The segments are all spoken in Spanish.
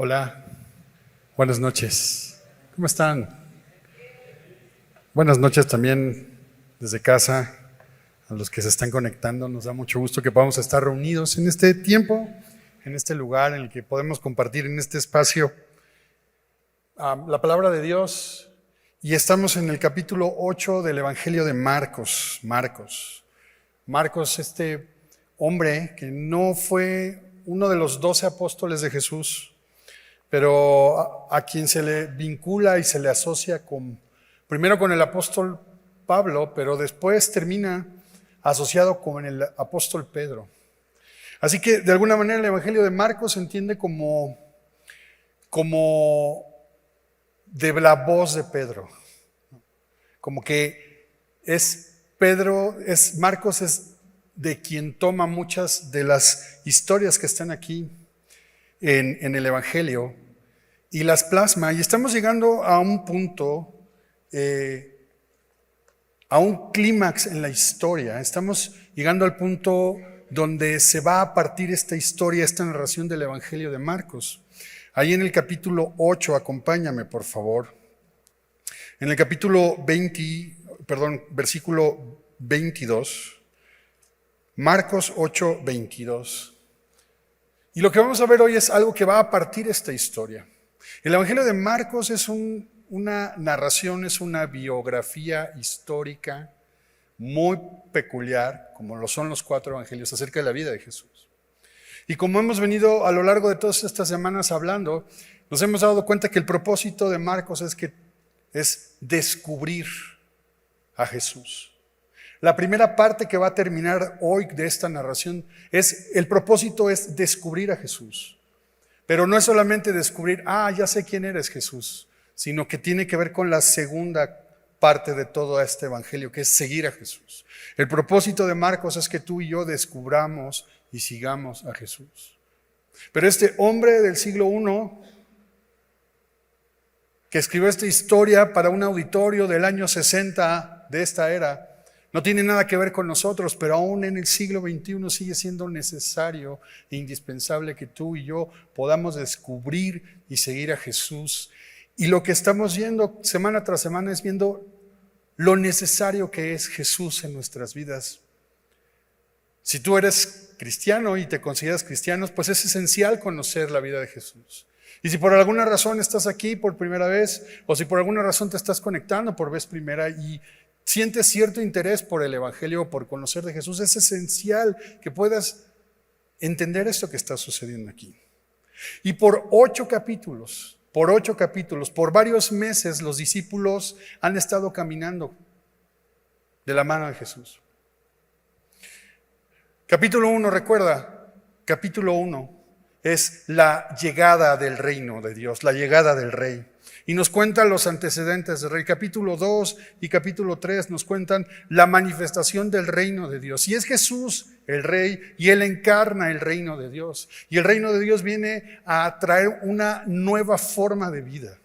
Hola, buenas noches. ¿Cómo están? Buenas noches también desde casa a los que se están conectando. Nos da mucho gusto que podamos estar reunidos en este tiempo, en este lugar en el que podemos compartir en este espacio la palabra de Dios. Y estamos en el capítulo 8 del Evangelio de Marcos. Marcos, este hombre que no fue uno de los 12 apóstoles de Jesús, pero a quien se le vincula y se le asocia primero con el apóstol Pablo, pero después termina asociado con el apóstol Pedro. Así que de alguna manera el Evangelio de Marcos se entiende como de la voz de Pedro, como que Marcos es de quien toma muchas de las historias que están aquí en el Evangelio y las plasma, y estamos llegando a un punto, a un clímax en la historia. Estamos llegando al punto donde se va a partir esta historia, esta narración del Evangelio de Marcos. Ahí en el capítulo 8, acompáñame por favor. En el capítulo versículo 22, Marcos 8, 22. Y lo que vamos a ver hoy es algo que va a partir esta historia. El Evangelio de Marcos es una narración, es una biografía histórica muy peculiar, como lo son los 4 evangelios, acerca de la vida de Jesús. Y como hemos venido a lo largo de todas estas semanas hablando, nos hemos dado cuenta que el propósito de Marcos es descubrir a Jesús. La primera parte que va a terminar hoy de esta narración el propósito es descubrir a Jesús. Pero no es solamente descubrir, ya sé quién eres, Jesús, sino que tiene que ver con la segunda parte de todo este evangelio, que es seguir a Jesús. El propósito de Marcos es que tú y yo descubramos y sigamos a Jesús. Pero este hombre del siglo I, que escribió esta historia para un auditorio del año 60 de esta era, no tiene nada que ver con nosotros, pero aún en el siglo XXI sigue siendo necesario e indispensable que tú y yo podamos descubrir y seguir a Jesús. Y lo que estamos viendo semana tras semana es viendo lo necesario que es Jesús en nuestras vidas. Si tú eres cristiano y te consideras cristiano, pues es esencial conocer la vida de Jesús. Y si por alguna razón estás aquí por primera vez, o si por alguna razón te estás conectando por vez primera y sientes cierto interés por el Evangelio o por conocer de Jesús, es esencial que puedas entender esto que está sucediendo aquí. Y por 8 capítulos, por varios meses, los discípulos han estado caminando de la mano de Jesús. Capítulo 1, recuerda, capítulo 1 es la llegada del reino de Dios, la llegada del Rey. Y nos cuentan los antecedentes del Rey. Capítulo 2 y capítulo 3 nos cuentan la manifestación del reino de Dios. Y es Jesús el Rey, y Él encarna el reino de Dios. Y el reino de Dios viene a traer una nueva forma de vida.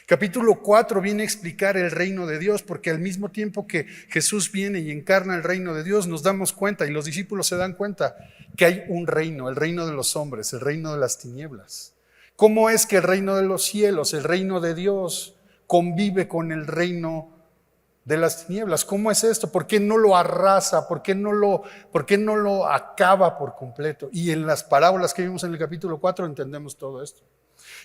Capítulo 4 viene a explicar el reino de Dios, porque al mismo tiempo que Jesús viene y encarna el reino de Dios, nos damos cuenta, y los discípulos se dan cuenta, que hay un reino, el reino de los hombres, el reino de las tinieblas. ¿Cómo es que el reino de los cielos, el reino de Dios, convive con el reino de las tinieblas? ¿Cómo es esto? ¿Por qué no lo arrasa? ¿Por qué no lo acaba por completo? Y en las parábolas que vimos en el capítulo 4 entendemos todo esto.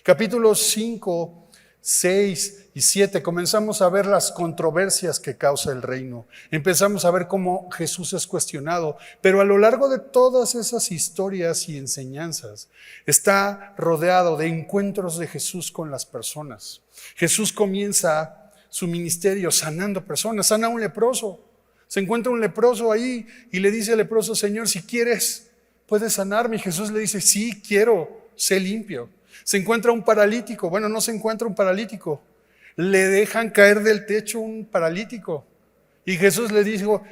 Capítulos 5, 6 y 7 comenzamos a ver las controversias que causa el reino. Empezamos a ver cómo Jesús es cuestionado, pero a lo largo de todas esas historias y enseñanzas está rodeado de encuentros de Jesús con las personas. Jesús comienza su ministerio sanando personas, sana a un leproso. Se encuentra un leproso ahí y le dice al leproso: Señor, si quieres, puedes sanarme. Y Jesús le dice: sí, quiero, sé limpio. Se encuentra un paralítico. Bueno, no se encuentra un paralítico. Le dejan caer del techo un paralítico. Y Jesús le dijo: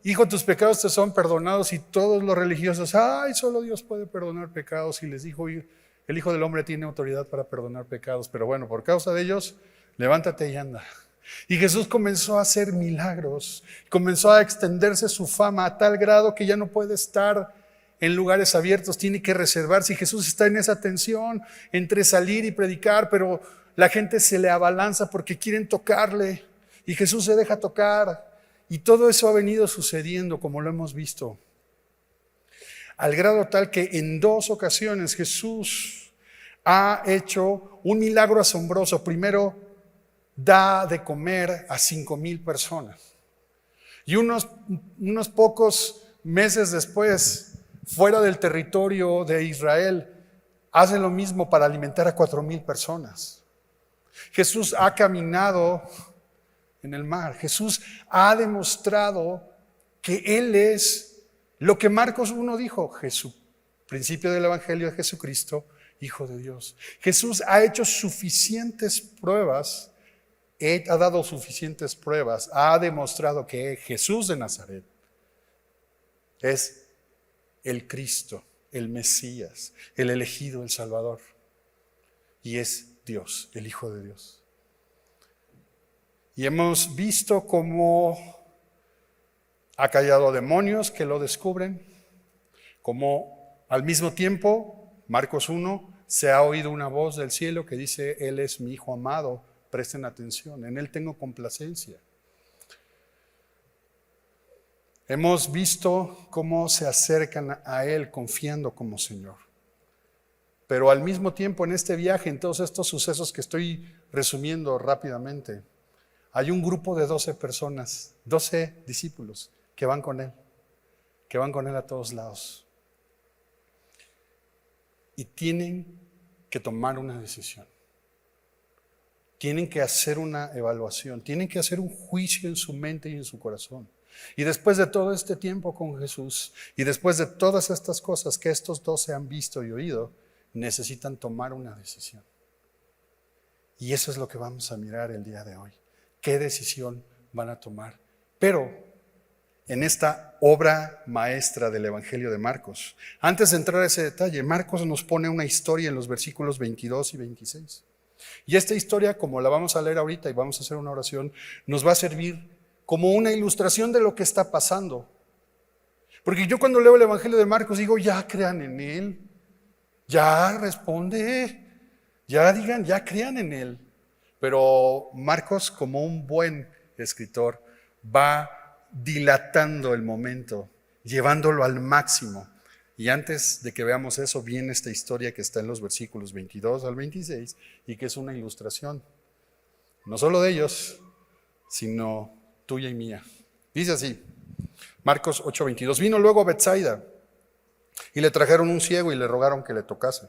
hijo, tus pecados te son perdonados. Y todos los religiosos: solo Dios puede perdonar pecados. Y les dijo: el Hijo del Hombre tiene autoridad para perdonar pecados. Pero bueno, por causa de ellos, levántate y anda. Y Jesús comenzó a hacer milagros. Comenzó a extenderse su fama a tal grado que ya no puede estar en lugares abiertos, tiene que reservarse. Y Jesús está en esa tensión entre salir y predicar, pero la gente se le abalanza porque quieren tocarle. Y Jesús se deja tocar. Y todo eso ha venido sucediendo, como lo hemos visto. Al grado tal que en 2 ocasiones Jesús ha hecho un milagro asombroso. Primero, da de comer a 5,000 personas. Y unos pocos meses después, fuera del territorio de Israel, hace lo mismo para alimentar a 4,000 personas. Jesús ha caminado en el mar. Jesús ha demostrado que Él es lo que Marcos 1 dijo, Jesús, principio del Evangelio de Jesucristo, Hijo de Dios. Jesús ha hecho suficientes pruebas, ha dado suficientes pruebas, ha demostrado que Jesús de Nazaret es el Cristo, el Mesías, el elegido, el Salvador, y es Dios, el Hijo de Dios. Y hemos visto cómo ha callado demonios que lo descubren, cómo al mismo tiempo, Marcos 1, se ha oído una voz del cielo que dice, Él es mi Hijo amado, presten atención, en Él tengo complacencia. Hemos visto cómo se acercan a Él confiando como Señor. Pero al mismo tiempo en este viaje, en todos estos sucesos que estoy resumiendo rápidamente, hay un grupo de 12 personas, 12 discípulos que van con Él a todos lados. Y tienen que tomar una decisión. Tienen que hacer una evaluación, tienen que hacer un juicio en su mente y en su corazón. Y después de todo este tiempo con Jesús, y después de todas estas cosas que estos 12 han visto y oído, necesitan tomar una decisión. Y eso es lo que vamos a mirar el día de hoy. ¿Qué decisión van a tomar? Pero en esta obra maestra del Evangelio de Marcos, antes de entrar a ese detalle, Marcos nos pone una historia en los versículos 22 y 26. Y esta historia, como la vamos a leer ahorita y vamos a hacer una oración, nos va a servir como una ilustración de lo que está pasando. Porque yo cuando leo el Evangelio de Marcos digo, ya crean en Él, ya responde, ya digan, ya crean en Él. Pero Marcos, como un buen escritor, va dilatando el momento, llevándolo al máximo. Y antes de que veamos eso, viene esta historia que está en los versículos 22 al 26 y que es una ilustración, no solo de ellos, sino tuya y mía. Dice así, Marcos 8:22, vino luego a Betsaida y le trajeron un ciego y le rogaron que le tocase.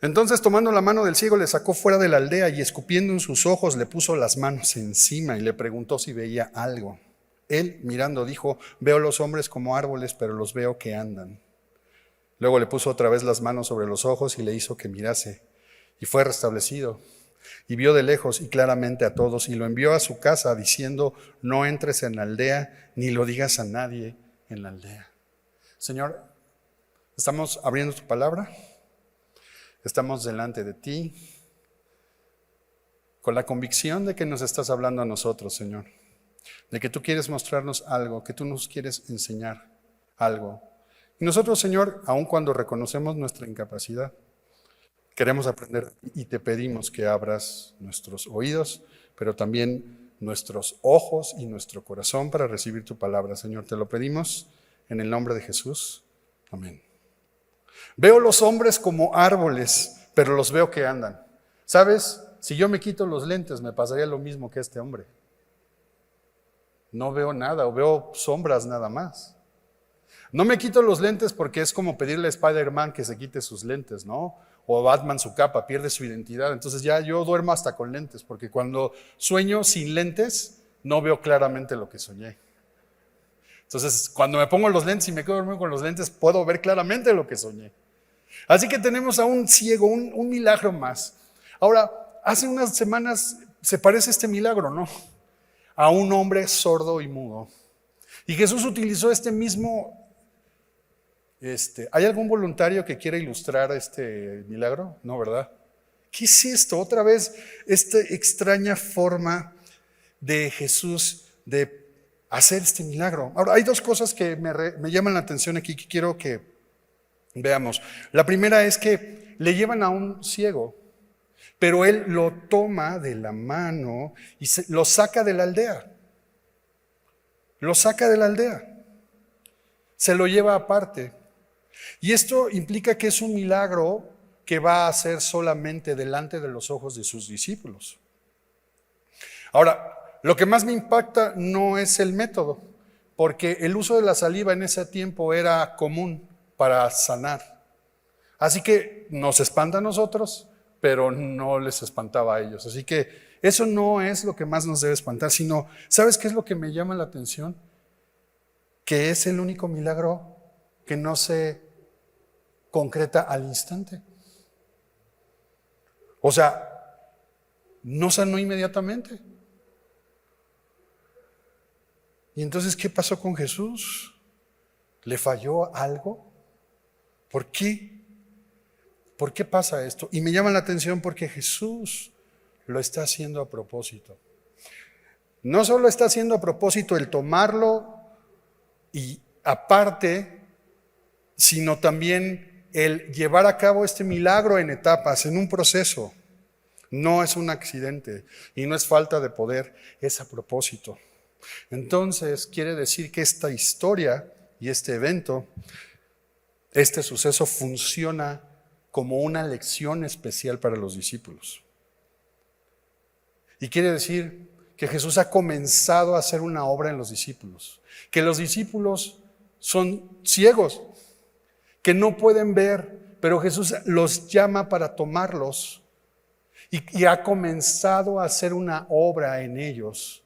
Entonces, tomando la mano del ciego, le sacó fuera de la aldea y escupiendo en sus ojos, le puso las manos encima y le preguntó si veía algo. Él, mirando, dijo, veo los hombres como árboles, pero los veo que andan. Luego le puso otra vez las manos sobre los ojos y le hizo que mirase. Y fue restablecido. Y vio de lejos y claramente a todos y lo envió a su casa diciendo, no entres en la aldea ni lo digas a nadie en la aldea. Señor, estamos abriendo tu palabra. Estamos delante de ti con la convicción de que nos estás hablando a nosotros, Señor, de que tú quieres mostrarnos algo, que tú nos quieres enseñar algo. Y nosotros, Señor, aun cuando reconocemos nuestra incapacidad, queremos aprender y te pedimos que abras nuestros oídos, pero también nuestros ojos y nuestro corazón para recibir tu palabra, Señor. Te lo pedimos en el nombre de Jesús. Amén. Veo los hombres como árboles, pero los veo que andan. ¿Sabes? Si yo me quito los lentes, me pasaría lo mismo que este hombre. No veo nada, o veo sombras nada más. No me quito los lentes porque es como pedirle a Spider-Man que se quite sus lentes, ¿no? O a Batman su capa, pierde su identidad. Entonces ya yo duermo hasta con lentes, porque cuando sueño sin lentes, no veo claramente lo que soñé. Entonces, cuando me pongo los lentes y me quedo dormido con los lentes, puedo ver claramente lo que soñé. Así que tenemos a un ciego, un milagro más. Ahora, hace unas semanas se parece este milagro, ¿no? A un hombre sordo y mudo. Y Jesús utilizó este mismo... ¿Hay algún voluntario que quiera ilustrar este milagro? No, ¿verdad? ¿Qué es esto? Otra vez, esta extraña forma de Jesús de hacer este milagro. Ahora, hay dos cosas que me llaman la atención aquí que quiero que veamos. La primera es que le llevan a un ciego, pero él lo toma de la mano y lo saca de la aldea. Lo saca de la aldea. Se lo lleva aparte. Y esto implica que es un milagro que va a hacer solamente delante de los ojos de sus discípulos. Ahora, lo que más me impacta no es el método, porque el uso de la saliva en ese tiempo era común para sanar. Así que nos espanta a nosotros, pero no les espantaba a ellos. Así que eso no es lo que más nos debe espantar, sino, ¿sabes qué es lo que me llama la atención? Que es el único milagro que no se concreta al instante. O sea, no sanó inmediatamente. Y entonces, ¿qué pasó con Jesús? ¿Le falló algo? ¿Por qué? ¿Por qué pasa esto? Y me llama la atención porque Jesús lo está haciendo a propósito. No solo está haciendo a propósito el tomarlo y aparte, sino también el llevar a cabo este milagro en etapas, en un proceso. No es un accidente y no es falta de poder, es a propósito. Entonces, quiere decir que esta historia y este evento, este suceso funciona como una lección especial para los discípulos. Y quiere decir que Jesús ha comenzado a hacer una obra en los discípulos, que los discípulos son ciegos, que no pueden ver, pero Jesús los llama para tomarlos y ha comenzado a hacer una obra en ellos,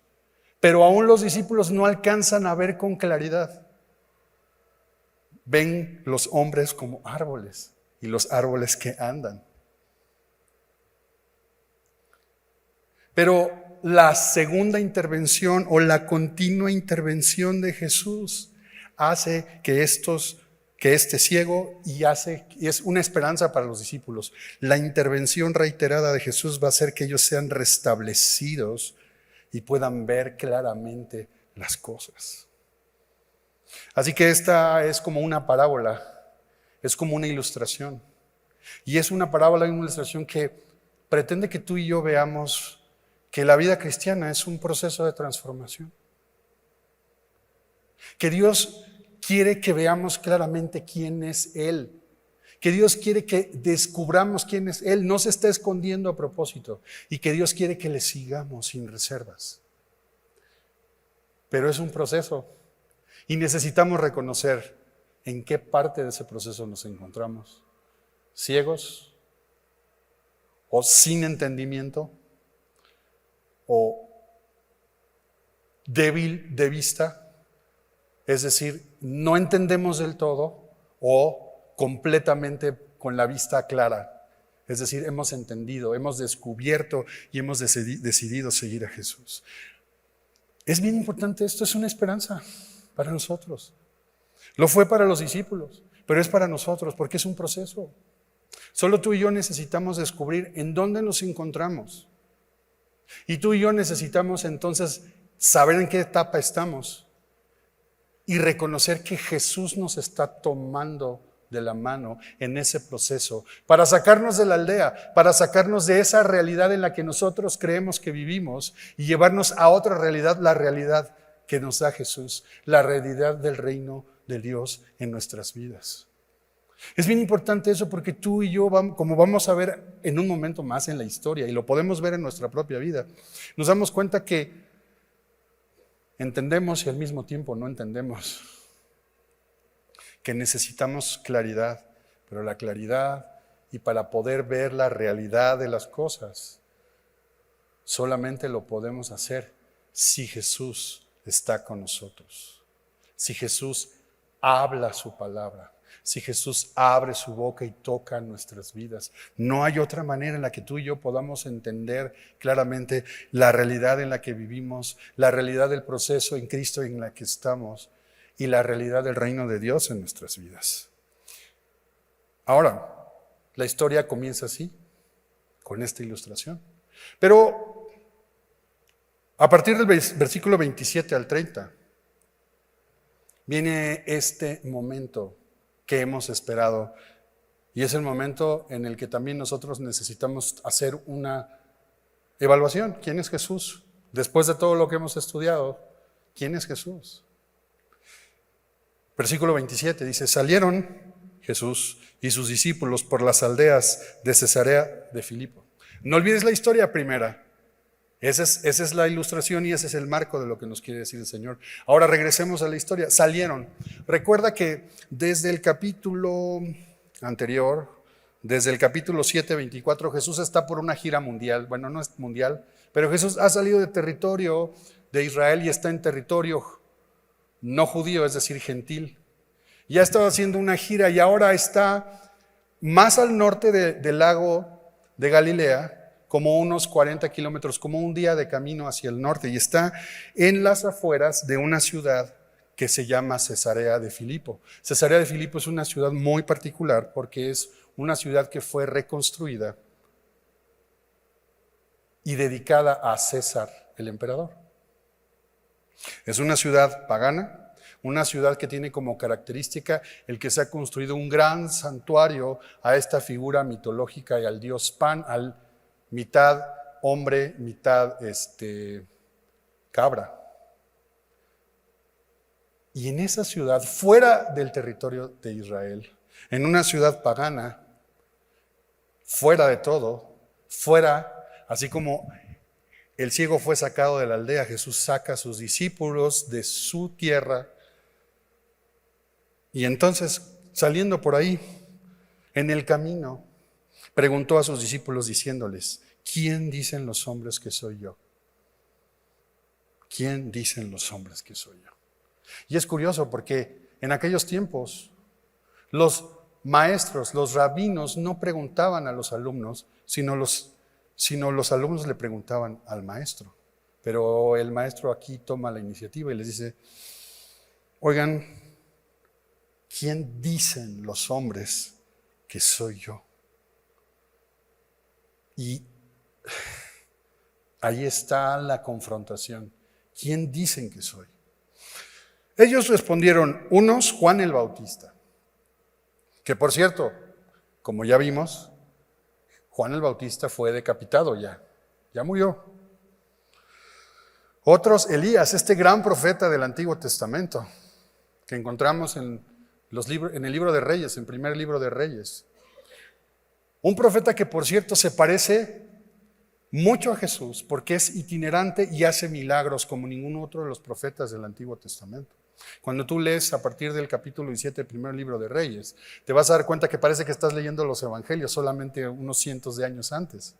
pero aún los discípulos no alcanzan a ver con claridad. Ven los hombres como árboles y los árboles que andan. Pero la segunda intervención o la continua intervención de Jesús hace que este ciego y es una esperanza para los discípulos. La intervención reiterada de Jesús va a hacer que ellos sean restablecidos y puedan ver claramente las cosas. Así que esta es como una parábola, es como una ilustración. Y es una parábola y una ilustración que pretende que tú y yo veamos que la vida cristiana es un proceso de transformación. Que Dios quiere que veamos claramente quién es Él. Que Dios quiere que descubramos quién es Él. No se está escondiendo a propósito. Y que Dios quiere que le sigamos sin reservas. Pero es un proceso. Y necesitamos reconocer en qué parte de ese proceso nos encontramos. ¿Ciegos? ¿O sin entendimiento? ¿O débil de vista? Es decir, no entendemos del todo o completamente con la vista clara. Es decir, hemos entendido, hemos descubierto y hemos decidido seguir a Jesús. Es bien importante, esto es una esperanza para nosotros. Lo fue para los discípulos, pero es para nosotros porque es un proceso. Solo tú y yo necesitamos descubrir en dónde nos encontramos. Y tú y yo necesitamos entonces saber en qué etapa estamos y reconocer que Jesús nos está tomando de la mano en ese proceso para sacarnos de la aldea, para sacarnos de esa realidad en la que nosotros creemos que vivimos y llevarnos a otra realidad, la realidad que nos da Jesús, la realidad del reino de Dios en nuestras vidas. Es bien importante eso porque tú y yo, como vamos a ver en un momento más en la historia y lo podemos ver en nuestra propia vida, nos damos cuenta que entendemos y al mismo tiempo no entendemos, que necesitamos claridad, pero la claridad y para poder ver la realidad de las cosas, solamente lo podemos hacer si Jesús está con nosotros, si Jesús habla su palabra, si Jesús abre su boca y toca nuestras vidas. No hay otra manera en la que tú y yo podamos entender claramente la realidad en la que vivimos, la realidad del proceso en Cristo en la que estamos y la realidad del reino de Dios en nuestras vidas. Ahora, la historia comienza así, con esta ilustración. Pero a partir del versículo 27 al 30, viene este momento que hemos esperado. Y es el momento en el que también nosotros necesitamos hacer una evaluación. ¿Quién es Jesús? Después de todo lo que hemos estudiado, ¿quién es Jesús? Versículo 27 dice, salieron Jesús y sus discípulos por las aldeas de Cesarea de Filipo. No olvides la historia primera. Esa es la ilustración y ese es el marco de lo que nos quiere decir el Señor. Ahora regresemos a la historia. Salieron. Recuerda que desde el capítulo anterior, desde el capítulo 7:24, Jesús está por una gira mundial. Bueno, no es mundial, pero Jesús ha salido de territorio de Israel y está en territorio no judío, es decir, gentil. Ya estaba haciendo una gira y ahora está más al norte del lago de Galilea, como unos 40 kilómetros, como un día de camino hacia el norte, y está en las afueras de una ciudad que se llama Cesarea de Filipo. Cesarea de Filipo es una ciudad muy particular porque es una ciudad que fue reconstruida y dedicada a César, el emperador. Es una ciudad pagana, una ciudad que tiene como característica el que se ha construido un gran santuario a esta figura mitológica y al dios Pan, al mitad hombre, mitad cabra. Y en esa ciudad, fuera del territorio de Israel, en una ciudad pagana, fuera de todo, fuera, así como el ciego fue sacado de la aldea, Jesús saca a sus discípulos de su tierra. Y entonces, saliendo por ahí, en el camino, preguntó a sus discípulos diciéndoles, ¿quién dicen los hombres que soy yo? ¿Quién dicen los hombres que soy yo? Y es curioso porque en aquellos tiempos los maestros, los rabinos no preguntaban a los alumnos, sino los alumnos le preguntaban al maestro. Pero el maestro aquí toma la iniciativa y les dice, oigan, ¿quién dicen los hombres que soy yo? Y ahí está la confrontación. ¿Quién dicen que soy? Ellos respondieron, unos Juan el Bautista, que por cierto, como ya vimos, Juan el Bautista fue decapitado ya murió. Otros Elías, este gran profeta del Antiguo Testamento, que encontramos en el libro de Reyes, en primer libro de Reyes. Un profeta que por cierto se parece mucho a Jesús porque es itinerante y hace milagros como ningún otro de los profetas del Antiguo Testamento. Cuando tú lees a partir del capítulo 17 del primer libro de Reyes, te vas a dar cuenta que parece que estás leyendo los evangelios solamente unos cientos de años antes.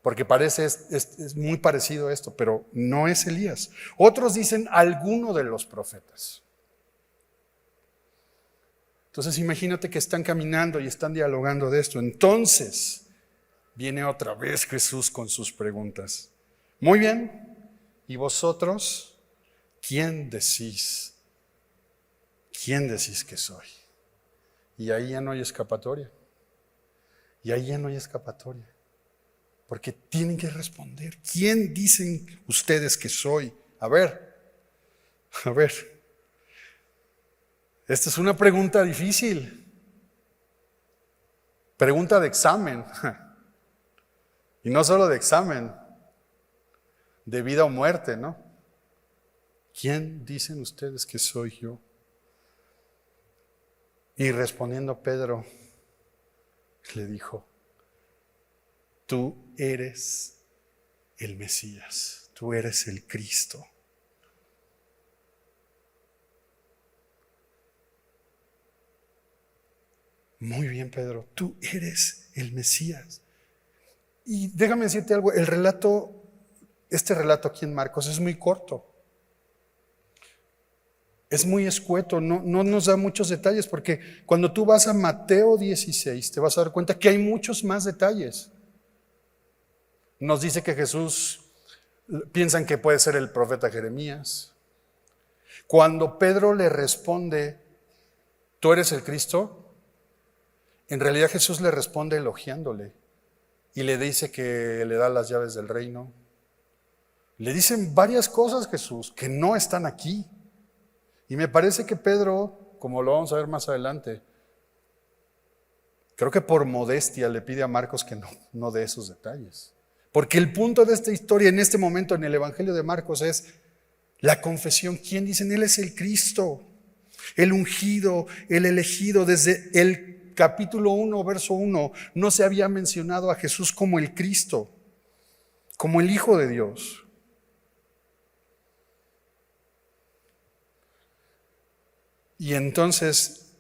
Porque parece, es muy parecido a esto, pero no es Elías. Otros dicen alguno de los profetas. Entonces imagínate que están caminando y están dialogando de esto. Entonces viene otra vez Jesús con sus preguntas. Muy bien, ¿y vosotros quién decís? ¿Quién decís que soy? Y ahí ya no hay escapatoria. Porque tienen que responder. ¿Quién dicen ustedes que soy? A ver. Esta es una pregunta difícil. Pregunta de examen. Y no solo de examen, de vida o muerte, ¿no? ¿Quién dicen ustedes que soy yo? Y respondiendo Pedro, le dijo, tú eres el Mesías, tú eres el Cristo. Muy bien, Pedro, tú eres el Mesías. Y déjame decirte algo, este relato aquí en Marcos es muy corto. Es muy escueto, no nos da muchos detalles, porque cuando tú vas a Mateo 16 te vas a dar cuenta que hay muchos más detalles. Nos dice que Jesús, piensan que puede ser el profeta Jeremías. Cuando Pedro le responde, ¿tú eres el Cristo? En realidad Jesús le responde elogiándole y le dice que le da las llaves del reino. Le dicen varias cosas Jesús que no están aquí. Y me parece que Pedro, como lo vamos a ver más adelante, creo que por modestia le pide a Marcos que no dé esos detalles. Porque el punto de esta historia en este momento en el Evangelio de Marcos es la confesión. ¿Quién dicen? Él es el Cristo, el ungido, el elegido. Desde el capítulo 1, verso 1, no se había mencionado a Jesús como el Cristo, como el Hijo de Dios. Y entonces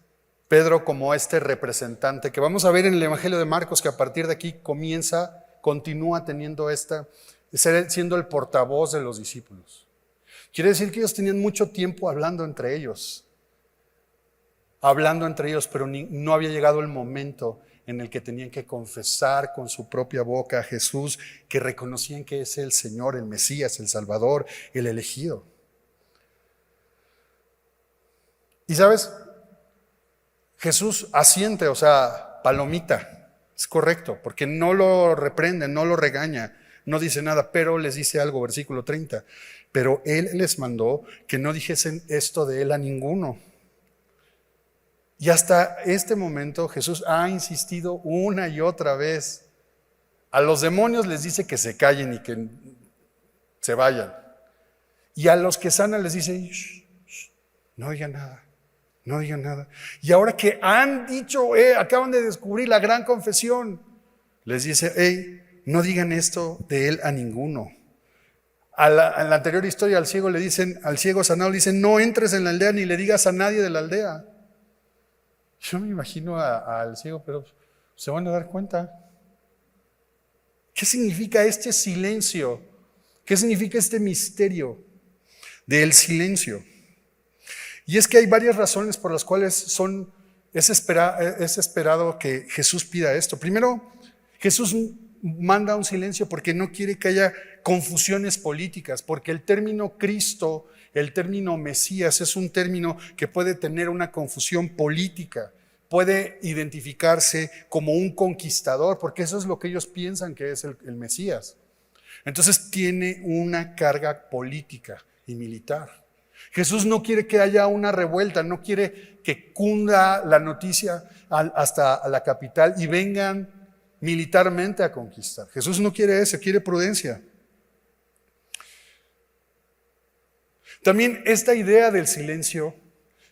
Pedro, como este representante, que vamos a ver en el Evangelio de Marcos, que a partir de aquí continúa teniendo siendo el portavoz de los discípulos. Quiere decir que ellos tenían mucho tiempo hablando entre ellos, pero no había llegado el momento en el que tenían que confesar con su propia boca a Jesús, que reconocían que es el Señor, el Mesías, el Salvador, el elegido. Y sabes, Jesús asiente, o sea, palomita, es correcto, porque no lo reprende, no lo regaña, no dice nada, pero les dice algo, versículo 30. Pero Él les mandó que no dijesen esto de Él a ninguno. Y hasta este momento Jesús ha insistido una y otra vez. A los demonios les dice que se callen y que se vayan. Y a los que sanan les dice, shh, shh, no digan nada. No digan nada. Y ahora que han dicho, acaban de descubrir la gran confesión, les dice, no digan esto de Él a ninguno. En la anterior historia al ciego sanado le dicen, no entres en la aldea ni le digas a nadie de la aldea. Yo me imagino al ciego, pero se van a dar cuenta. ¿Qué significa este silencio? ¿Qué significa este misterio del silencio? Y es que hay varias razones por las cuales es esperado que Jesús pida esto. Primero, Jesús manda un silencio porque no quiere que haya confusiones políticas, porque el término Cristo, el término Mesías es un término que puede tener una confusión política, puede identificarse como un conquistador, porque eso es lo que ellos piensan que es el Mesías. Entonces tiene una carga política y militar. Jesús no quiere que haya una revuelta, no quiere que cunda la noticia hasta la capital y vengan militarmente a conquistar. Jesús no quiere eso, quiere prudencia. También esta idea del silencio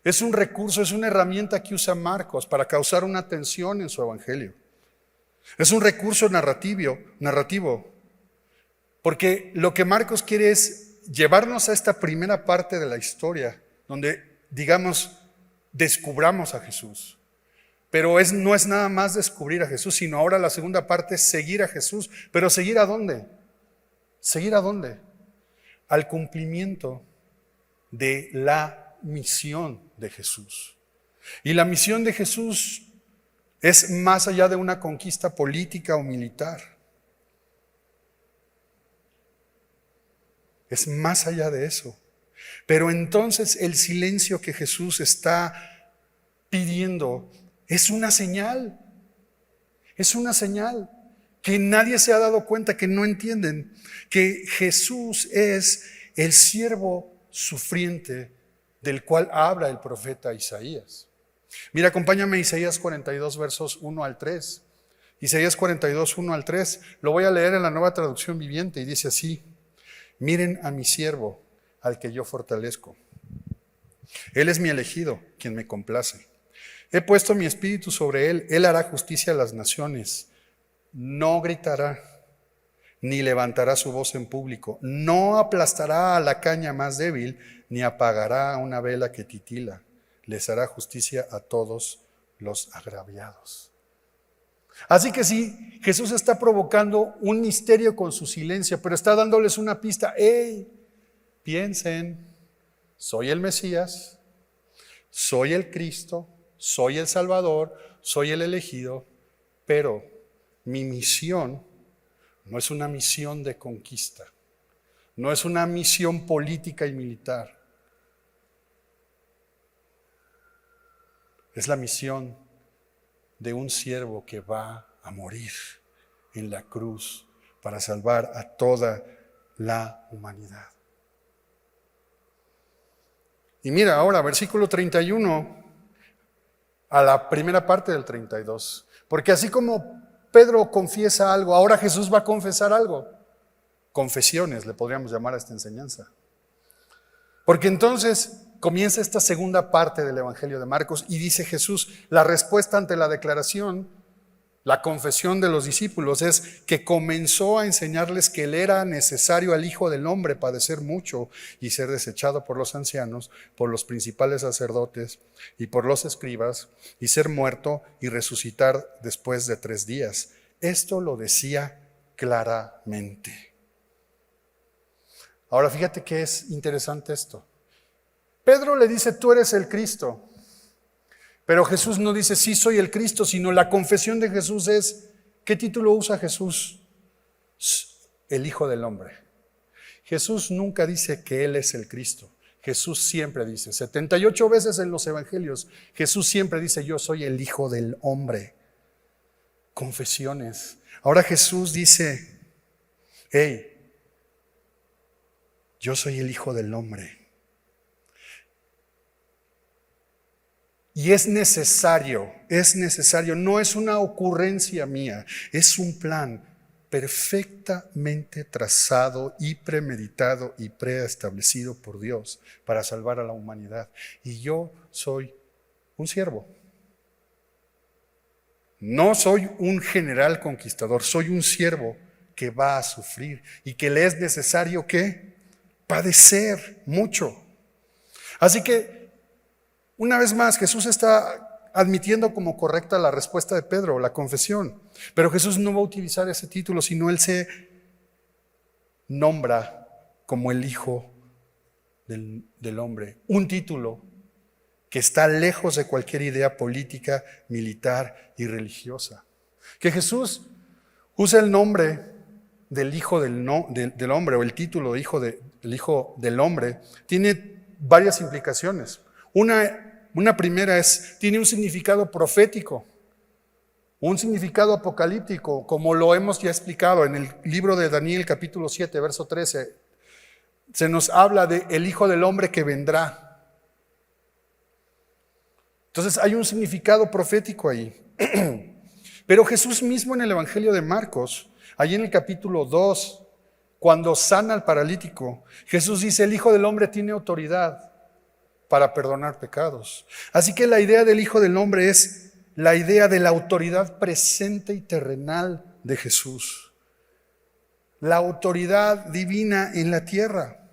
es un recurso, es una herramienta que usa Marcos para causar una tensión en su evangelio. Es un recurso narrativo, porque lo que Marcos quiere es llevarnos a esta primera parte de la historia, donde, digamos, descubramos a Jesús. Pero no es nada más descubrir a Jesús, sino ahora la segunda parte es seguir a Jesús. ¿Pero seguir a dónde? ¿Seguir a dónde? Al cumplimiento de la misión de Jesús. Y la misión de Jesús es más allá de una conquista política o militar. Es más allá de eso. Pero entonces el silencio que Jesús está pidiendo es una señal. Es una señal que nadie se ha dado cuenta, que no entienden, que Jesús es el siervo sufriente del cual habla el profeta Isaías. Mira, acompáñame a Isaías 42, versos 1 al 3. Isaías 42, 1 al 3. Lo voy a leer en la Nueva Traducción Viviente y dice así: miren a mi siervo, al que yo fortalezco. Él es mi elegido, quien me complace. He puesto mi espíritu sobre él. Él hará justicia a las naciones. No gritará, ni levantará su voz en público. No aplastará a la caña más débil, ni apagará una vela que titila. Les hará justicia a todos los agraviados. Así que sí, Jesús está provocando un misterio con su silencio, pero está dándoles una pista. Piensen, soy el Mesías, soy el Cristo, soy el Salvador, soy el elegido, pero mi misión no es una misión de conquista, no es una misión política y militar, es la misión de un siervo que va a morir en la cruz para salvar a toda la humanidad. Y mira ahora, versículo 31 a la primera parte del 32. Porque así como Pedro confiesa algo, ahora Jesús va a confesar algo. Confesiones le podríamos llamar a esta enseñanza. Porque entonces comienza esta segunda parte del Evangelio de Marcos y dice Jesús, la respuesta ante la declaración, la confesión de los discípulos es que comenzó a enseñarles que le era necesario al Hijo del Hombre padecer mucho y ser desechado por los ancianos, por los principales sacerdotes y por los escribas, y ser muerto y resucitar después de 3 días. Esto lo decía claramente. Ahora fíjate que es interesante esto. Pedro le dice, tú eres el Cristo. Pero Jesús no dice, sí soy el Cristo, sino la confesión de Jesús es, ¿qué título usa Jesús? El Hijo del Hombre. Jesús nunca dice que Él es el Cristo. Jesús siempre dice, 78 veces en los evangelios, Jesús siempre dice, yo soy el Hijo del Hombre. Confesiones. Ahora Jesús dice, hey, yo soy el Hijo del Hombre. Y es necesario, no es una ocurrencia mía, es un plan perfectamente trazado y premeditado y preestablecido por Dios para salvar a la humanidad. Y yo soy un siervo. No soy un general conquistador, soy un siervo que va a sufrir y que le es necesario ¿qué? Padecer mucho. Así que una vez más, Jesús está admitiendo como correcta la respuesta de Pedro, la confesión. Pero Jesús no va a utilizar ese título, sino Él se nombra como el Hijo del Hombre. Un título que está lejos de cualquier idea política, militar y religiosa. Que Jesús usa el nombre del Hijo del Hombre o el título de del Hijo del Hombre tiene varias implicaciones. Una primera tiene un significado profético, un significado apocalíptico, como lo hemos ya explicado en el libro de Daniel capítulo 7, verso 13. Se nos habla de el Hijo del Hombre que vendrá. Entonces hay un significado profético ahí. Pero Jesús mismo en el Evangelio de Marcos, allí en el capítulo 2, cuando sana al paralítico, Jesús dice, el Hijo del Hombre tiene autoridad para perdonar pecados. Así que la idea del Hijo del Hombre es la idea de la autoridad presente y terrenal de Jesús. La autoridad divina en la tierra.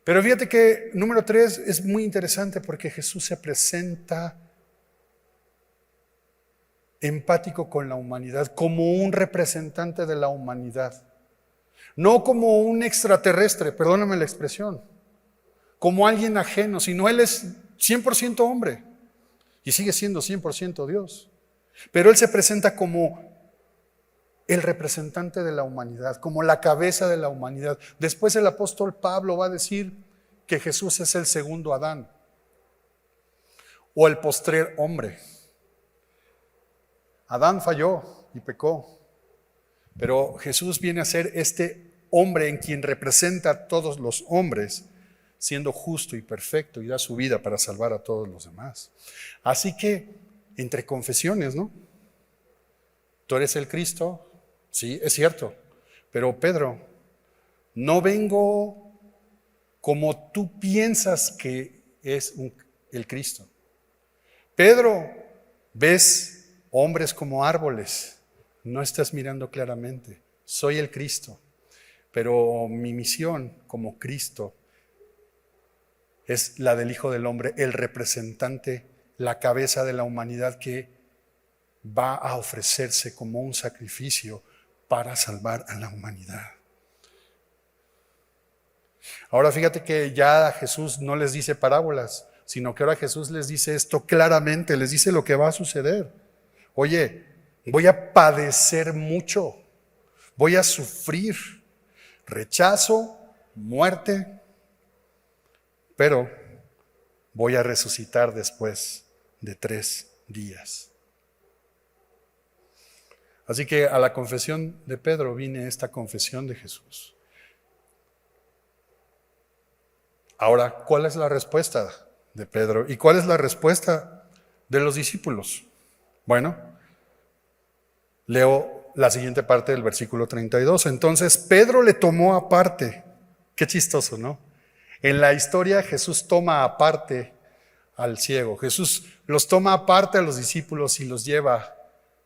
Pero fíjate que número 3 es muy interesante porque Jesús se presenta empático con la humanidad, como un representante de la humanidad. No como un extraterrestre, perdóname la expresión, como alguien ajeno, sino Él es 100% hombre y sigue siendo 100% Dios. Pero Él se presenta como el representante de la humanidad, como la cabeza de la humanidad. Después el apóstol Pablo va a decir que Jesús es el segundo Adán o el postrer hombre. Adán falló y pecó, pero Jesús viene a ser este hombre en quien representa a todos los hombres, siendo justo y perfecto y da su vida para salvar a todos los demás. Así que, entre confesiones, ¿no? Tú eres el Cristo, sí, es cierto, pero Pedro, no vengo como tú piensas que es el Cristo. Pedro, ves hombres como árboles, no estás mirando claramente, soy el Cristo, pero mi misión como Cristo es la del Hijo del Hombre, el representante, la cabeza de la humanidad que va a ofrecerse como un sacrificio para salvar a la humanidad. Ahora fíjate que ya Jesús no les dice parábolas, sino que ahora Jesús les dice esto claramente, les dice lo que va a suceder. Oye, voy a padecer mucho, voy a sufrir rechazo, muerte, pero voy a resucitar después de 3 días. Así que a la confesión de Pedro viene esta confesión de Jesús. Ahora, ¿cuál es la respuesta de Pedro? ¿Y cuál es la respuesta de los discípulos? Bueno, leo la siguiente parte del versículo 32. Entonces Pedro le tomó aparte. Qué chistoso, ¿no? En la historia Jesús toma aparte al ciego. Jesús los toma aparte a los discípulos y los lleva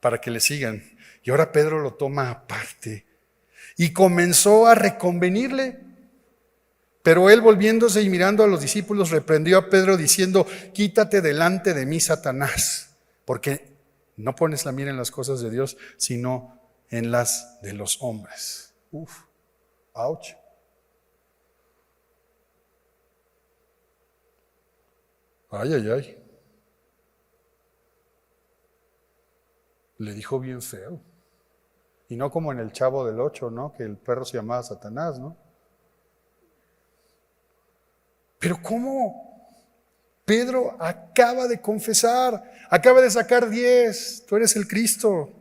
para que le sigan. Y ahora Pedro lo toma aparte y comenzó a reconvenirle. Pero él, volviéndose y mirando a los discípulos, reprendió a Pedro diciendo: quítate delante de mí, Satanás, porque no pones la mira en las cosas de Dios, sino en las de los hombres. Uf, ouch. Ay, ay, ay. Le dijo bien feo. Y no como en el Chavo del 8, ¿no? Que el perro se llamaba Satanás, ¿no? Pero ¿cómo? Pedro acaba de confesar, acaba de sacar 10, tú eres el Cristo.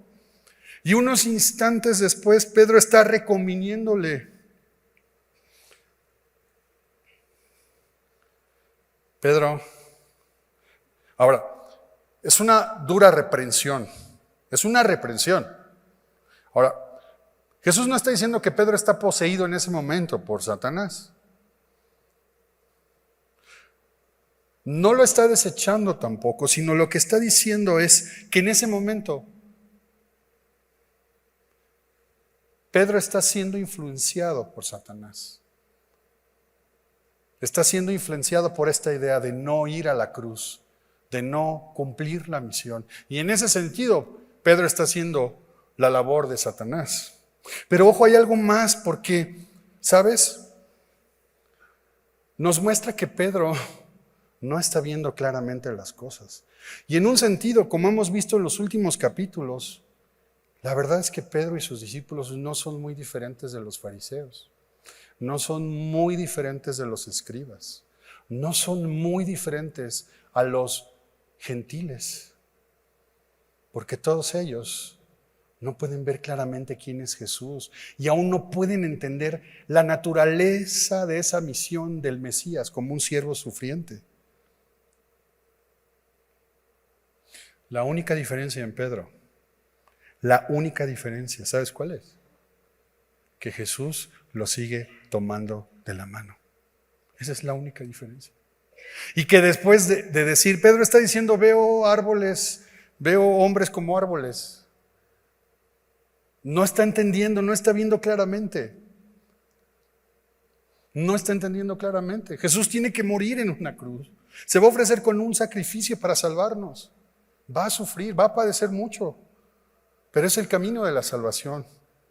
Y unos instantes después Pedro está reconviniéndole. Pedro, ahora, es una dura reprensión, es una reprensión. Ahora, Jesús no está diciendo que Pedro está poseído en ese momento por Satanás. No lo está desechando tampoco, sino lo que está diciendo es que en ese momento Pedro está siendo influenciado por Satanás. Está siendo influenciado por esta idea de no ir a la cruz, de no cumplir la misión. Y en ese sentido, Pedro está haciendo la labor de Satanás. Pero ojo, hay algo más, porque, ¿sabes? Nos muestra que Pedro no está viendo claramente las cosas. Y en un sentido, como hemos visto en los últimos capítulos, la verdad es que Pedro y sus discípulos no son muy diferentes de los fariseos. No son muy diferentes de los escribas. No son muy diferentes a los gentiles. Porque todos ellos no pueden ver claramente quién es Jesús y aún no pueden entender la naturaleza de esa misión del Mesías como un siervo sufriente. La única diferencia en Pedro, la única diferencia, ¿sabes cuál es? Que Jesús lo sigue tomando de la mano. Esa es la única diferencia. Y que después de decir, Pedro está diciendo, veo árboles, veo hombres como árboles. No está entendiendo, no está viendo claramente. No está entendiendo claramente. Jesús tiene que morir en una cruz. Se va a ofrecer con un sacrificio para salvarnos. Va a sufrir, va a padecer mucho. Pero es el camino de la salvación.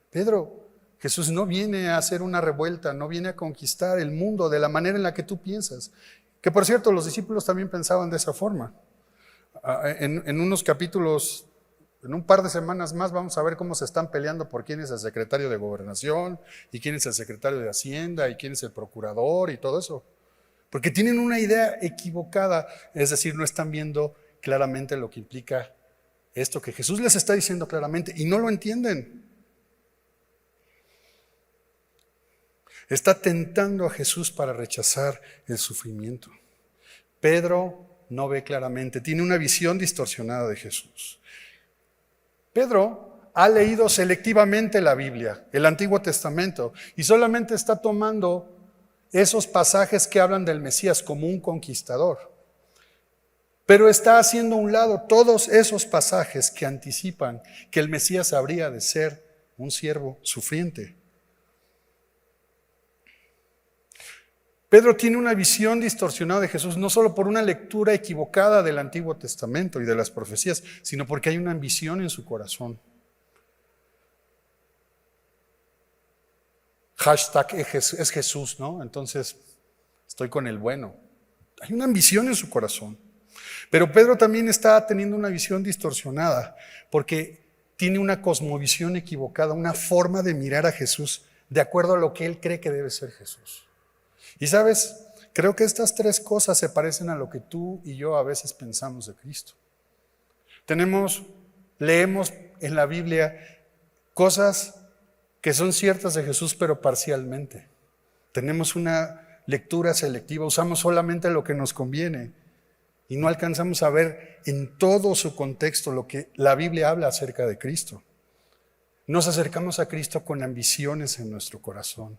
Pedro, Jesús no viene a hacer una revuelta, no viene a conquistar el mundo de la manera en la que tú piensas. Que por cierto, los discípulos también pensaban de esa forma. En unos capítulos, en un par de semanas más, vamos a ver cómo se están peleando por quién es el secretario de Gobernación y quién es el secretario de Hacienda y quién es el procurador y todo eso. Porque tienen una idea equivocada, es decir, no están viendo claramente lo que implica esto que Jesús les está diciendo claramente y no lo entienden. Está tentando a Jesús para rechazar el sufrimiento. Pedro no ve claramente, tiene una visión distorsionada de Jesús. Pedro ha leído selectivamente la Biblia, el Antiguo Testamento, y solamente está tomando esos pasajes que hablan del Mesías como un conquistador. Pero está haciendo a un lado todos esos pasajes que anticipan que el Mesías habría de ser un siervo sufriente. Pedro tiene una visión distorsionada de Jesús, no solo por una lectura equivocada del Antiguo Testamento y de las profecías, sino porque hay una ambición en su corazón. Hashtag es Jesús, ¿no? Entonces estoy con el bueno. Hay una ambición en su corazón. Pero Pedro también está teniendo una visión distorsionada porque tiene una cosmovisión equivocada, una forma de mirar a Jesús de acuerdo a lo que él cree que debe ser Jesús. Y sabes, creo que estas tres cosas se parecen a lo que tú y yo a veces pensamos de Cristo. Leemos en la Biblia cosas que son ciertas de Jesús, pero parcialmente. Tenemos una lectura selectiva, usamos solamente lo que nos conviene y no alcanzamos a ver en todo su contexto lo que la Biblia habla acerca de Cristo. Nos acercamos a Cristo con ambiciones en nuestro corazón,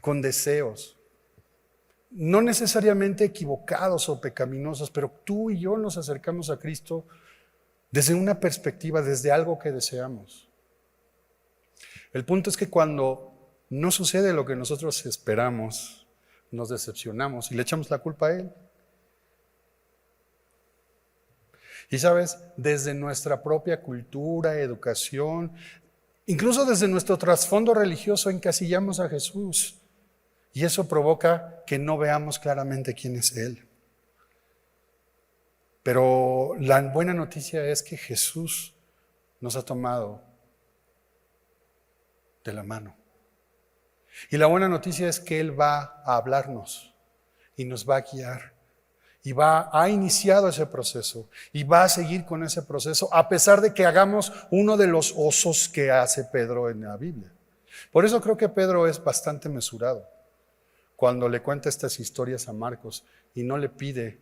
con deseos, no necesariamente equivocados o pecaminosos, pero tú y yo nos acercamos a Cristo desde una perspectiva, desde algo que deseamos. El punto es que cuando no sucede lo que nosotros esperamos, nos decepcionamos y le echamos la culpa a Él. Y sabes, desde nuestra propia cultura, educación, incluso desde nuestro trasfondo religioso encasillamos a Jesús. Y eso provoca que no veamos claramente quién es Él. Pero la buena noticia es que Jesús nos ha tomado de la mano. Y la buena noticia es que Él va a hablarnos y nos va a guiar. Y ha iniciado ese proceso y va a seguir con ese proceso a pesar de que hagamos uno de los osos que hace Pedro en la Biblia. Por eso creo que Pedro es bastante mesurado cuando le cuenta estas historias a Marcos y no le pide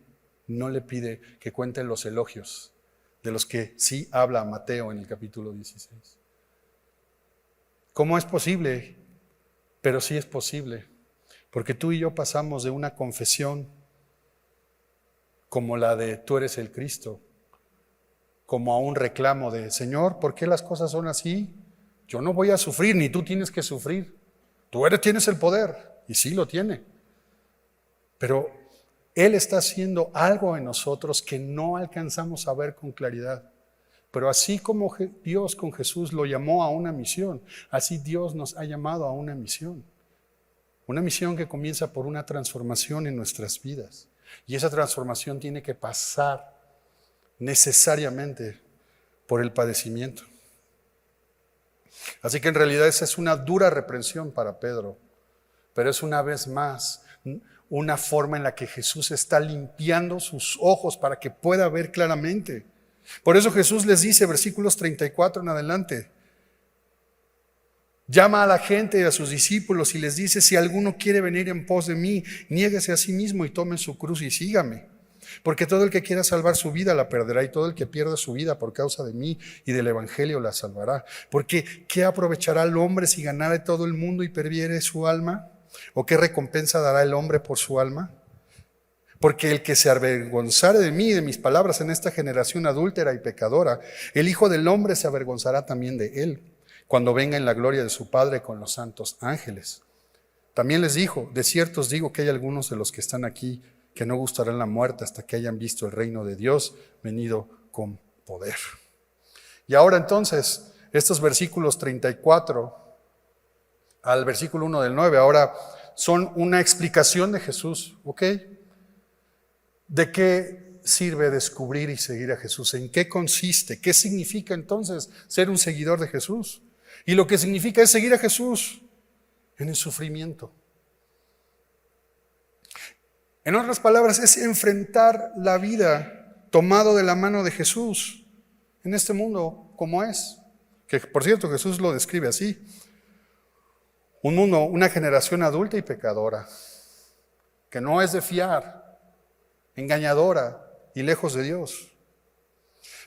que cuente los elogios de los que sí habla Mateo en el capítulo 16. ¿Cómo es posible? Pero sí es posible, porque tú y yo pasamos de una confesión como la de tú eres el Cristo, como a un reclamo de Señor, ¿por qué las cosas son así? Yo no voy a sufrir, ni tú tienes que sufrir. Tienes el poder, y sí lo tiene. Pero Él está haciendo algo en nosotros que no alcanzamos a ver con claridad. Pero así como Dios con Jesús lo llamó a una misión, así Dios nos ha llamado a una misión. Una misión que comienza por una transformación en nuestras vidas. Y esa transformación tiene que pasar necesariamente por el padecimiento. Así que en realidad esa es una dura reprensión para Pedro, pero es una vez más una forma en la que Jesús está limpiando sus ojos para que pueda ver claramente. Por eso Jesús les dice, versículos 34 en adelante, llama a la gente y a sus discípulos y les dice, si alguno quiere venir en pos de mí, niéguese a sí mismo y tome su cruz y sígame. Porque todo el que quiera salvar su vida la perderá, y todo el que pierda su vida por causa de mí y del evangelio la salvará. Porque ¿qué aprovechará el hombre si ganare todo el mundo y perdiere su alma? ¿O qué recompensa dará el hombre por su alma? Porque el que se avergonzare de mí y de mis palabras en esta generación adúltera y pecadora, el Hijo del Hombre se avergonzará también de él, cuando venga en la gloria de su Padre con los santos ángeles. También les dijo, de cierto os digo que hay algunos de los que están aquí que no gustarán la muerte hasta que hayan visto el reino de Dios venido con poder. Y ahora entonces, estos versículos 34 al versículo 1 del 9, ahora son una explicación de Jesús, ¿ok? ¿De qué sirve descubrir y seguir a Jesús? ¿En qué consiste? ¿Qué significa entonces ser un seguidor de Jesús? Y lo que significa es seguir a Jesús en el sufrimiento. En otras palabras, es enfrentar la vida tomado de la mano de Jesús en este mundo como es. Que por cierto, Jesús lo describe así. Un mundo, una generación adulta y pecadora, que no es de fiar, engañadora y lejos de Dios.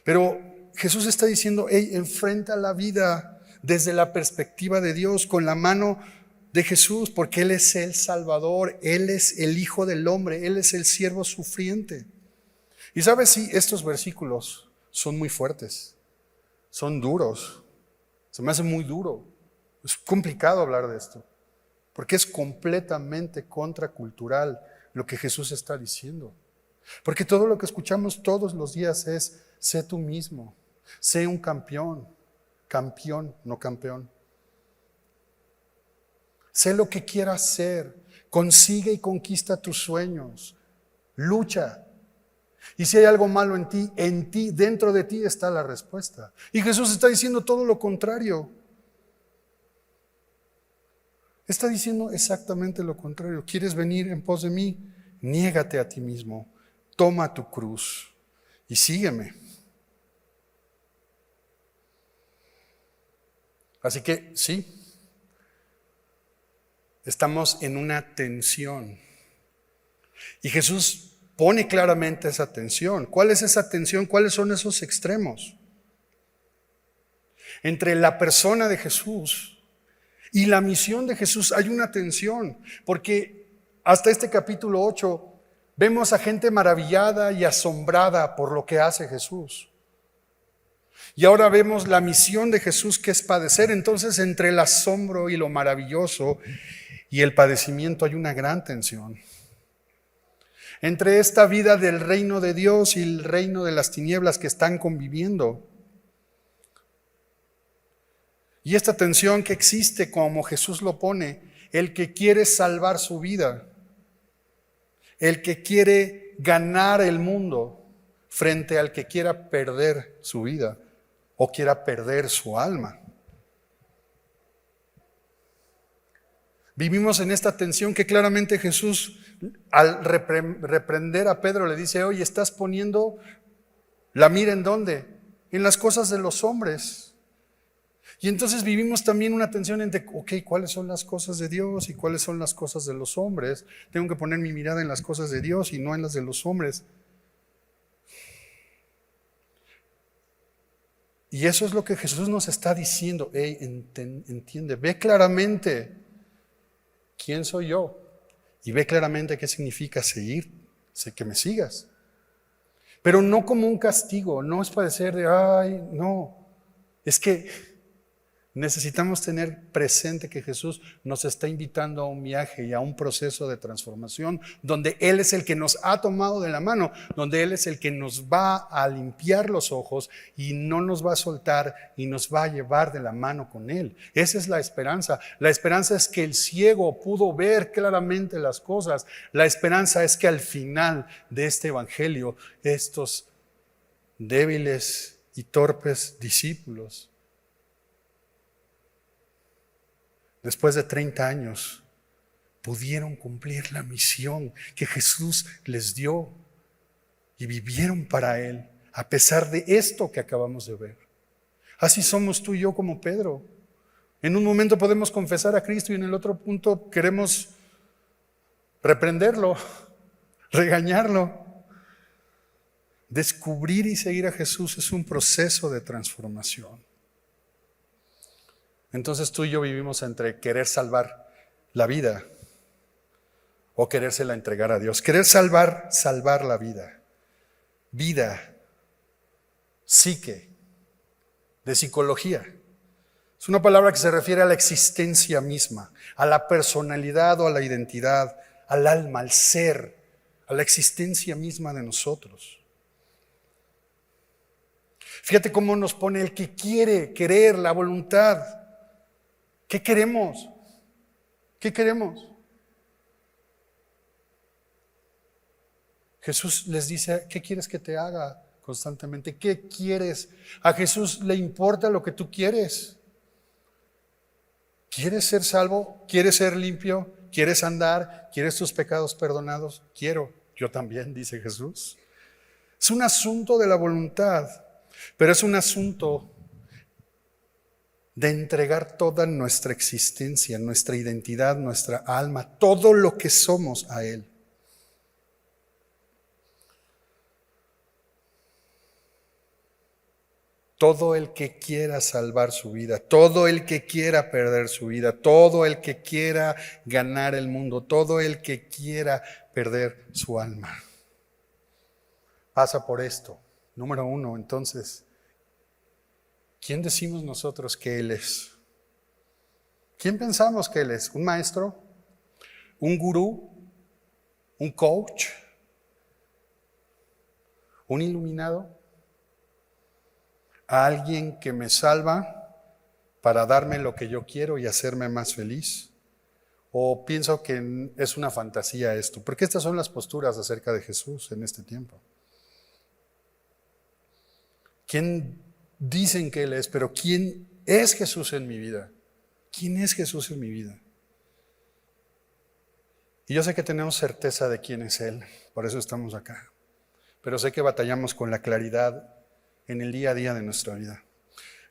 Pero Jesús está diciendo, enfrenta la vida desde la perspectiva de Dios, con la mano de Jesús, porque Él es el Salvador, Él es el Hijo del Hombre, Él es el siervo sufriente. Y sabes, sí, estos versículos son muy fuertes, son duros, se me hace muy duro, es complicado hablar de esto, porque es completamente contracultural lo que Jesús está diciendo. Porque todo lo que escuchamos todos los días es, sé tú mismo, sé un campeón, no campeón. Sé lo que quieras ser, consigue y conquista tus sueños, lucha. Y si hay algo malo en ti, dentro de ti está la respuesta. Y Jesús está diciendo todo lo contrario. Está diciendo exactamente lo contrario. ¿Quieres venir en pos de mí? Niégate a ti mismo, toma tu cruz y sígueme. Así que sí, Estamos en una tensión. Y Jesús pone claramente esa tensión. ¿Cuál es esa tensión? ¿Cuáles son esos extremos? Entre la persona de Jesús y la misión de Jesús hay una tensión, porque hasta este capítulo 8 vemos a gente maravillada y asombrada por lo que hace Jesús. Y ahora vemos la misión de Jesús, que es padecer. Entonces, entre el asombro y lo maravilloso y el padecimiento hay una gran tensión. Entre esta vida del reino de Dios y el reino de las tinieblas que están conviviendo. Y esta tensión que existe, como Jesús lo pone, el que quiere salvar su vida, el que quiere ganar el mundo frente al que quiera perder su vida o quiera perder su alma. Vivimos en esta tensión que claramente Jesús, al reprender a Pedro, le dice: oye, estás poniendo la mira ¿en dónde? En las cosas de los hombres. Y entonces vivimos también una tensión entre, ¿cuáles son las cosas de Dios y cuáles son las cosas de los hombres? Tengo que poner mi mirada en las cosas de Dios y no en las de los hombres. Y eso es lo que Jesús nos está diciendo. Entiende, ve claramente quién soy yo y ve claramente qué significa seguir, sé que me sigas. Pero no como un castigo, no es padecer de, no, es que necesitamos tener presente que Jesús nos está invitando a un viaje y a un proceso de transformación donde Él es el que nos ha tomado de la mano, donde Él es el que nos va a limpiar los ojos y no nos va a soltar y nos va a llevar de la mano con Él. Esa es la esperanza. La esperanza es que el ciego pudo ver claramente las cosas. La esperanza es que al final de este evangelio, estos débiles y torpes discípulos, después de 30 años, pudieron cumplir la misión que Jesús les dio y vivieron para Él, a pesar de esto que acabamos de ver. Así somos tú y yo como Pedro. En un momento podemos confesar a Cristo y en el otro punto queremos reprenderlo, regañarlo. Descubrir y seguir a Jesús es un proceso de transformación. Entonces tú y yo vivimos entre querer salvar la vida o querérsela entregar a Dios. Querer salvar la vida. Vida, psique, de psicología. Es una palabra que se refiere a la existencia misma, a la personalidad o a la identidad, al alma, al ser, a la existencia misma de nosotros. Fíjate cómo nos pone el que quiere, querer, la voluntad. ¿Qué queremos? ¿Qué queremos? Jesús les dice, ¿qué quieres que te haga constantemente? ¿Qué quieres? A Jesús le importa lo que tú quieres. ¿Quieres ser salvo? ¿Quieres ser limpio? ¿Quieres andar? ¿Quieres tus pecados perdonados? Quiero. Yo también, dice Jesús. Es un asunto de la voluntad, pero es un asunto de entregar toda nuestra existencia, nuestra identidad, nuestra alma, todo lo que somos a Él. Todo el que quiera salvar su vida, todo el que quiera perder su vida, todo el que quiera ganar el mundo, todo el que quiera perder su alma, pasa por esto. Número 1, entonces, ¿quién decimos nosotros que Él es? ¿Quién pensamos que Él es? ¿Un maestro? ¿Un gurú? ¿Un coach? ¿Un iluminado? ¿A alguien que me salva para darme lo que yo quiero y hacerme más feliz? ¿O pienso que es una fantasía esto? Porque estas son las posturas acerca de Jesús en este tiempo. ¿Quién dicen que Él es? Pero ¿quién es Jesús en mi vida? ¿Quién es Jesús en mi vida? Y yo sé que tenemos certeza de quién es Él, por eso estamos acá. Pero sé que batallamos con la claridad en el día a día de nuestra vida.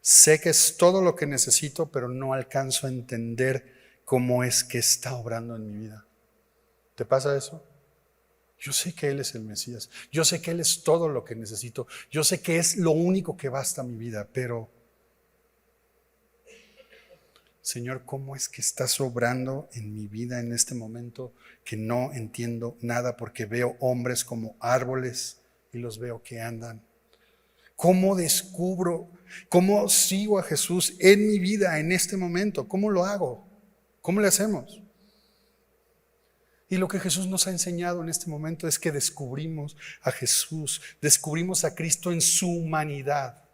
Sé que es todo lo que necesito, pero no alcanzo a entender cómo es que está obrando en mi vida. ¿Te pasa eso? Yo sé que Él es el Mesías. Yo sé que Él es todo lo que necesito. Yo sé que es lo único que basta a mi vida. Pero, Señor, ¿cómo es que estás obrando en mi vida en este momento que no entiendo nada porque veo hombres como árboles y los veo que andan? ¿Cómo descubro, cómo sigo a Jesús en mi vida en este momento? ¿Cómo lo hago? ¿Cómo le hacemos? Y lo que Jesús nos ha enseñado en este momento es que descubrimos a Jesús, descubrimos a Cristo en su humanidad,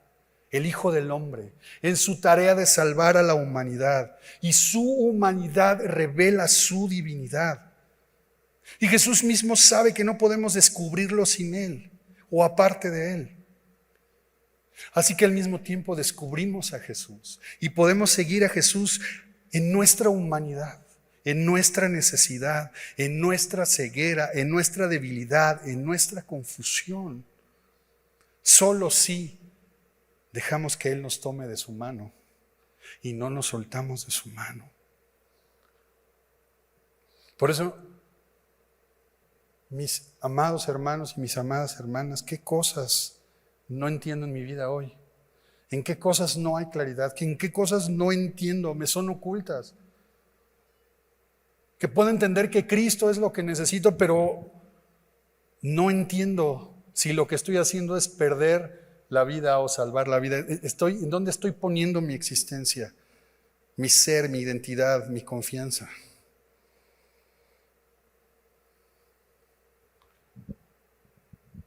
el Hijo del Hombre, en su tarea de salvar a la humanidad. Y su humanidad revela su divinidad. Y Jesús mismo sabe que no podemos descubrirlo sin Él o aparte de Él. Así que al mismo tiempo descubrimos a Jesús y podemos seguir a Jesús en nuestra humanidad, en nuestra necesidad, en nuestra ceguera, en nuestra debilidad, en nuestra confusión. Solo si dejamos que Él nos tome de su mano y no nos soltamos de su mano. Por eso, mis amados hermanos y mis amadas hermanas, ¿qué cosas no entiendo en mi vida hoy? ¿En qué cosas no hay claridad? ¿En qué cosas no entiendo? Me son ocultas. Que puedo entender que Cristo es lo que necesito, pero no entiendo si lo que estoy haciendo es perder la vida o salvar la vida. ¿En dónde estoy poniendo mi existencia, mi ser, mi identidad, mi confianza?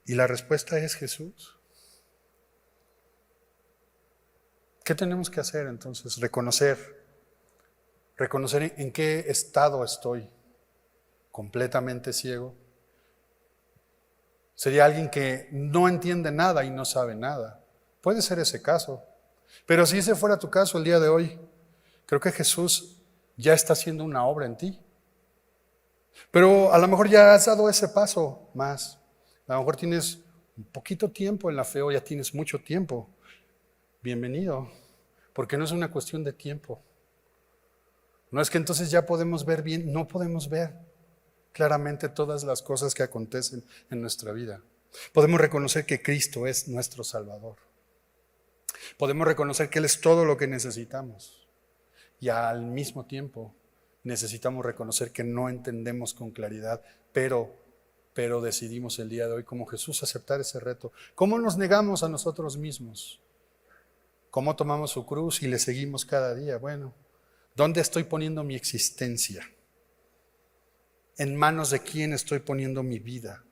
Y la respuesta es Jesús. ¿Qué tenemos que hacer entonces? Reconocer en qué estado estoy, completamente ciego. Sería alguien que no entiende nada y no sabe nada. Puede ser ese caso. Pero si ese fuera tu caso el día de hoy, creo que Jesús ya está haciendo una obra en ti. Pero a lo mejor ya has dado ese paso más. A lo mejor tienes un poquito tiempo en la fe o ya tienes mucho tiempo. Bienvenido, porque no es una cuestión de tiempo. No es que entonces ya podemos ver bien, no podemos ver claramente todas las cosas que acontecen en nuestra vida. Podemos reconocer que Cristo es nuestro Salvador. Podemos reconocer que Él es todo lo que necesitamos. Y al mismo tiempo necesitamos reconocer que no entendemos con claridad, pero decidimos el día de hoy como Jesús aceptar ese reto. ¿Cómo nos negamos a nosotros mismos? ¿Cómo tomamos su cruz y le seguimos cada día? Bueno, ¿dónde estoy poniendo mi existencia? ¿En manos de quién estoy poniendo mi vida?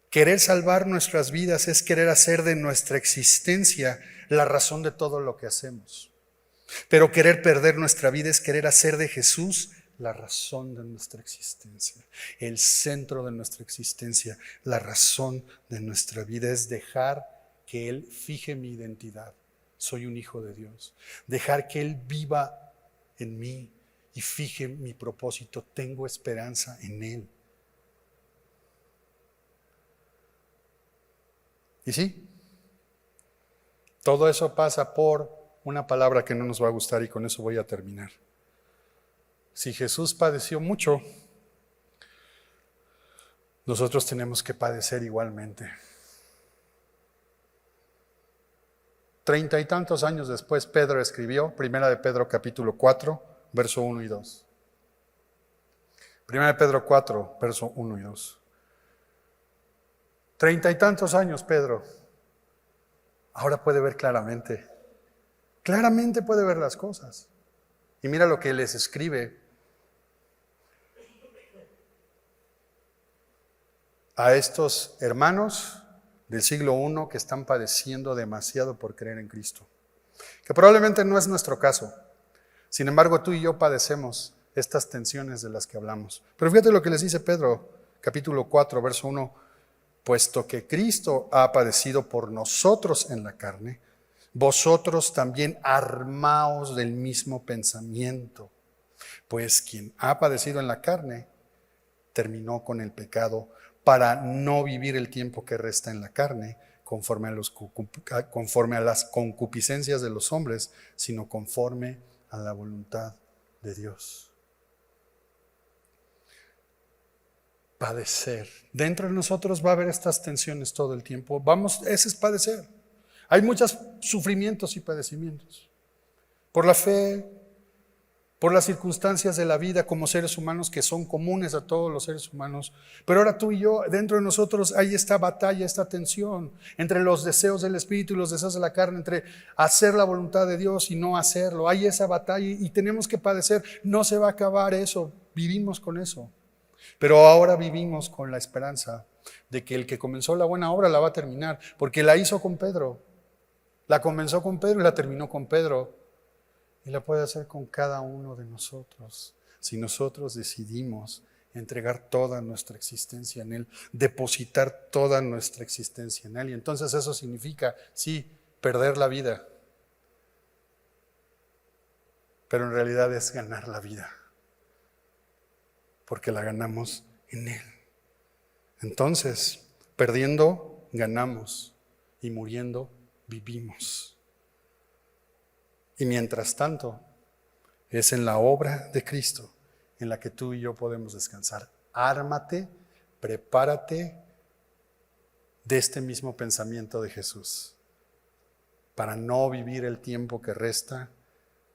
Querer salvar nuestras vidas es querer hacer de nuestra existencia la razón de todo lo que hacemos. Pero querer perder nuestra vida es querer hacer de Jesús la razón de nuestra existencia, el centro de nuestra existencia, la razón de nuestra vida. Es dejar que Él fije mi identidad. Soy un hijo de Dios. Dejar que Él viva en mí y fije mi propósito. Tengo esperanza en Él. Y sí, todo eso pasa por una palabra que no nos va a gustar y con eso voy a terminar. Si Jesús padeció mucho, nosotros tenemos que padecer igualmente. 30 y tantos años después, Pedro escribió, 1 de Pedro capítulo 4, verso 1 y 2. 1 de Pedro 4, verso 1 y 2. 30 y tantos años, Pedro. Ahora puede ver claramente. Claramente puede ver las cosas. Y mira lo que les escribe a estos hermanos del siglo I que están padeciendo demasiado por creer en Cristo. Que probablemente no es nuestro caso. Sin embargo, tú y yo padecemos estas tensiones de las que hablamos. Pero fíjate lo que les dice Pedro, capítulo 4, verso 1. Puesto que Cristo ha padecido por nosotros en la carne, vosotros también armaos del mismo pensamiento. Pues quien ha padecido en la carne, terminó con el pecado para no vivir el tiempo que resta en la carne conforme a las concupiscencias de los hombres, sino conforme a la voluntad de Dios. Padecer. Dentro de nosotros va a haber estas tensiones todo el tiempo. Ese es padecer. Hay muchos sufrimientos y padecimientos. Por la fe, por las circunstancias de la vida como seres humanos que son comunes a todos los seres humanos. Pero ahora tú y yo, dentro de nosotros hay esta batalla, esta tensión entre los deseos del espíritu y los deseos de la carne, entre hacer la voluntad de Dios y no hacerlo. Hay esa batalla y tenemos que padecer. No se va a acabar eso, vivimos con eso. Pero ahora vivimos con la esperanza de que el que comenzó la buena obra la va a terminar, porque la hizo con Pedro, la comenzó con Pedro y la terminó con Pedro, y la puede hacer con cada uno de nosotros, si nosotros decidimos entregar toda nuestra existencia en Él, depositar toda nuestra existencia en Él. Y entonces eso significa, sí, perder la vida, pero en realidad es ganar la vida, porque la ganamos en Él. Entonces, perdiendo, ganamos, y muriendo, vivimos. Y mientras tanto, es en la obra de Cristo en la que tú y yo podemos descansar. Ármate, prepárate de este mismo pensamiento de Jesús, para no vivir el tiempo que resta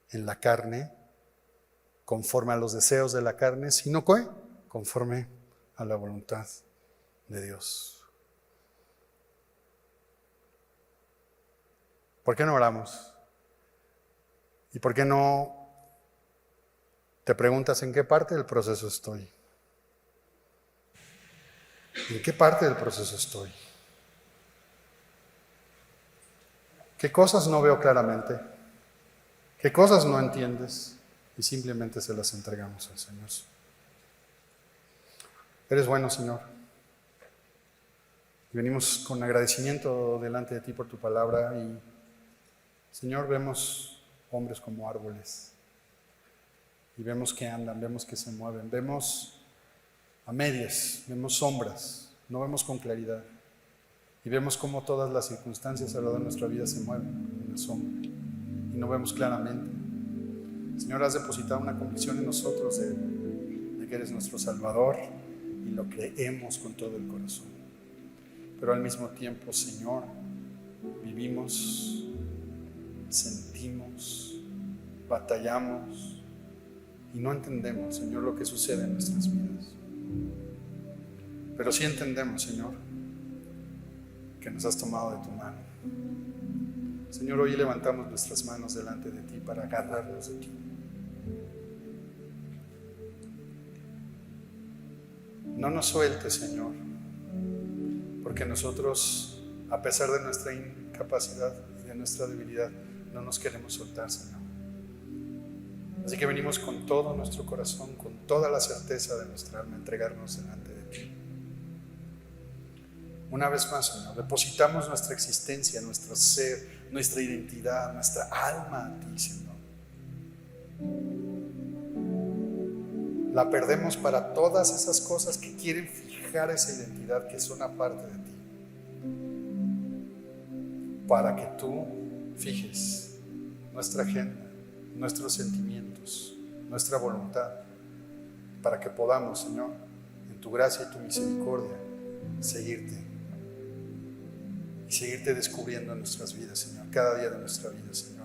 en la carne, conforme a los deseos de la carne, sino que conforme a la voluntad de Dios. ¿Por qué no oramos? ¿Y por qué no te preguntas en qué parte del proceso estoy? ¿En qué parte del proceso estoy? ¿Qué cosas no veo claramente? ¿Qué cosas no entiendes? Y simplemente se las entregamos al Señor. Eres bueno, Señor. Y venimos con agradecimiento delante de ti por tu palabra. Y, Señor, vemos hombres como árboles. Y vemos que andan, vemos que se mueven. Vemos a medias, vemos sombras, no vemos con claridad. Y vemos cómo todas las circunstancias alrededor de nuestra vida se mueven en la sombra. Y no vemos claramente. Señor, has depositado una convicción en nosotros de que eres nuestro Salvador y lo creemos con todo el corazón. Pero al mismo tiempo, Señor, vivimos, sentimos, batallamos y no entendemos, Señor, lo que sucede en nuestras vidas. Pero sí entendemos, Señor, que nos has tomado de tu mano. Señor, hoy levantamos nuestras manos delante de ti para agarrarnos de ti. No nos sueltes, Señor, porque nosotros, a pesar de nuestra incapacidad y de nuestra debilidad, no nos queremos soltar, Señor. Así que venimos con todo nuestro corazón, con toda la certeza de nuestra alma, a entregarnos delante de ti. Una vez más, Señor, depositamos nuestra existencia, nuestro ser, nuestra identidad, nuestra alma a ti, Señor. La perdemos para todas esas cosas que quieren fijar esa identidad, que son aparte de ti, para que tú fijes nuestra agenda, nuestros sentimientos, nuestra voluntad, para que podamos, Señor, en tu gracia y tu misericordia, seguirte y seguirte descubriendo en nuestras vidas, Señor, cada día de nuestra vida, Señor.